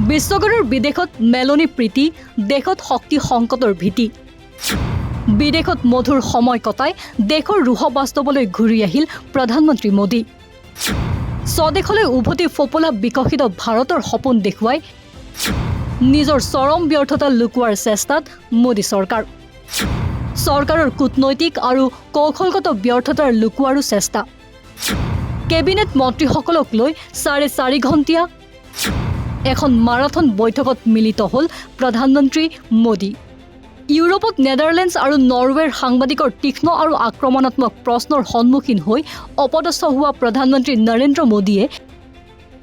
বিশ্বগুৰুৰ বিদেশত মেলনী প্ৰীতি, দেশত শক্তি সংকটৰ ভীতি। বিদেশত মধুৰ সময় কটাই দেশৰ ৰুহ বাস্তৱলৈ ঘূৰি আহিল প্ৰধানমন্ত্ৰী মোদী। স্বদেশলৈ উভতি ফপোলা বিকশিত ভাৰতৰ সপোন দেখুৱাই নিজৰ চৰম ব্যৰ্থতা লুকুৱাৰ চেষ্টাত মোদী চৰকাৰ। চৰকাৰৰ কূটনৈতিক আৰু কৌশলগত ব্যৰ্থতাৰ লুকুৱাৰো চেষ্টা। কেবিনেট মন্ত্ৰীসকলক লৈ 4.5 ঘণ্টীয়া এখন মাৰাথন বৈঠকত মিলিত হ'ল প্ৰধানমন্ত্ৰী মোদী। ইউৰোপত নেদাৰলেণ্ডছ আৰু নৰৱেৰ সাংবাদিকৰ তীক্ষ্ণ আৰু আক্ৰমণাত্মক প্ৰশ্নৰ সন্মুখীন হৈ অপদস্থ হোৱা প্ৰধানমন্ত্ৰী নৰেন্দ্ৰ মোদীয়ে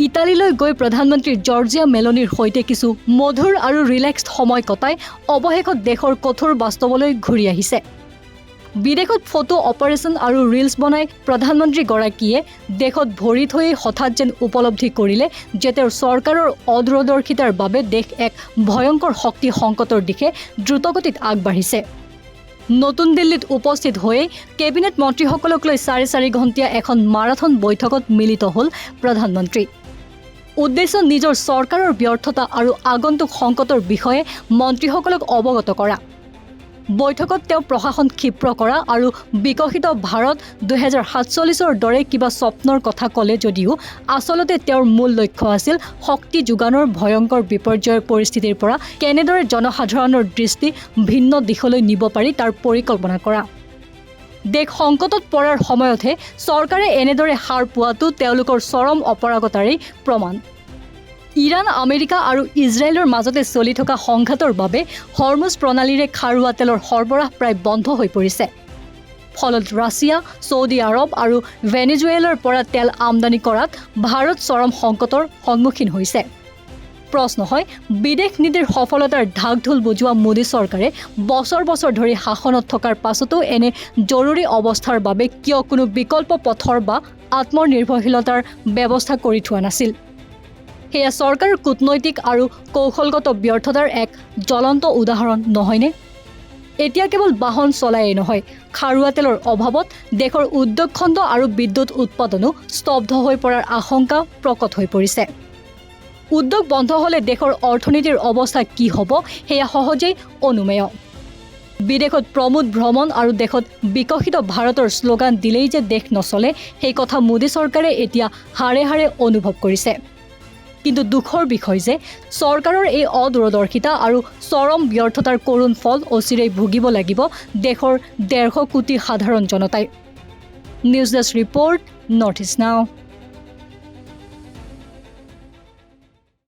ইটালীলৈ গৈ প্ৰধানমন্ত্ৰী জৰ্জিয়া মেলনীৰ সৈতে কিছু মধুৰ আৰু ৰিলেক্সড সময় কটাই অৱশেষত দেশৰ কঠোৰ বাস্তৱলৈ ঘূৰি আহিছে। বিদেশত ফটো অপাৰেশ্যন আৰু ৰিলছ বনাই প্ৰধানমন্ত্ৰীগৰাকীয়ে দেশত ভৰি থৈয়ে হঠাৎ যেন উপলব্ধি কৰিলে যে তেওঁৰ চৰকাৰৰ অদূৰদৰ্শিতাৰ বাবে দেশ এক ভয়ংকৰ শক্তি সংকটৰ দিশে দ্ৰুতগতিত আগবাঢ়িছে। নতুন দিল্লীত উপস্থিত হৈয়ে কেবিনেট মন্ত্ৰীসকলক লৈ 4.5 ঘণ্টীয়া এখন মাৰাথন বৈঠকত মিলিত হ'ল প্ৰধানমন্ত্ৰী। উদ্দেশ্য নিজৰ চৰকাৰৰ ব্যৰ্থতা আৰু আগন্তুক সংকটৰ বিষয়ে মন্ত্ৰীসকলক অৱগত কৰা। বৈঠকত তেওঁ প্ৰশাসন ক্ষীপ্ৰ কৰা আৰু বিকশিত ভাৰত 2047ৰ দৰে কিবা স্বপ্নৰ কথা ক'লে যদিও আচলতে তেওঁৰ মূল লক্ষ্য আছিল শক্তি যোগানৰ ভয়ংকৰ বিপৰ্যয়ৰ পৰিস্থিতিৰ পৰা কেনেদৰে জনসাধাৰণৰ দৃষ্টি ভিন্ন দিশলৈ নিব পাৰি তাৰ পৰিকল্পনা কৰা। দেশ সংকটত পৰাৰ সময়তহে চৰকাৰে এনেদৰে হাৰ পোৱাটো তেওঁলোকৰ চৰম অপাৰগতাৰেই প্ৰমাণ। ইৰাণ, আমেৰিকা আৰু ইজৰাইলৰ মাজতে চলি থকা সংঘাতৰ বাবে হৰমুজ প্ৰণালীৰে খাৰুৱা তেলৰ সৰবৰাহ প্ৰায় বন্ধ হৈ পৰিছে। ফলত ৰাছিয়া, ছৌদি আৰৱ আৰু ভেনেজুৱেলাৰ পৰা তেল আমদানি কৰাত ভাৰত চৰম সংকটৰ সন্মুখীন হৈছে। প্ৰশ্ন হয়, বিদেশ নীতিৰ সফলতাৰ ঢাক ঢোল বজোৱা মোদী চৰকাৰে বছৰ বছৰ ধৰি শাসনত থকাৰ পাছতো এনে জৰুৰী অৱস্থাৰ বাবে কিয় কোনো বিকল্প পথৰ বা আত্মনিৰ্ভৰশীলতাৰ ব্যৱস্থা কৰি থোৱা নাছিল? সেয়া চৰকাৰৰ কূটনৈতিক আৰু কৌশলগত ব্যৰ্থতাৰ এক জ্বলন্ত উদাহৰণ নহয়নে? এতিয়া কেৱল বাহন চলায়েই নহয়, খাৰুৱা তেলৰ অভাৱত দেশৰ উদ্যোগ খণ্ড আৰু বিদ্যুৎ উৎপাদনো স্তব্ধ হৈ পৰাৰ আশংকা প্ৰকট হৈ পৰিছে। উদ্যোগ বন্ধ হ'লে দেশৰ অৰ্থনীতিৰ অৱস্থা কি হ'ব সেয়া সহজেই অনুমেয়। বিদেশত প্ৰমোদ ভ্ৰমণ আৰু দেশত বিকশিত ভাৰতৰ শ্লোগান দিলেই যে দেশ নচলে সেই কথা মোদী চৰকাৰে এতিয়া হাড়ে হাড়ে অনুভৱ কৰিছে। কিন্তু দুখৰ বিষয় যে চৰকাৰৰ এই অদূৰদৰ্শিতা আৰু চৰম ব্যৰ্থতাৰ কৰুণ ফল অচিৰেই ভুগিব লাগিব দেশৰ 150 কোটি সাধাৰণ জনতাই। News desk report, north east নাও।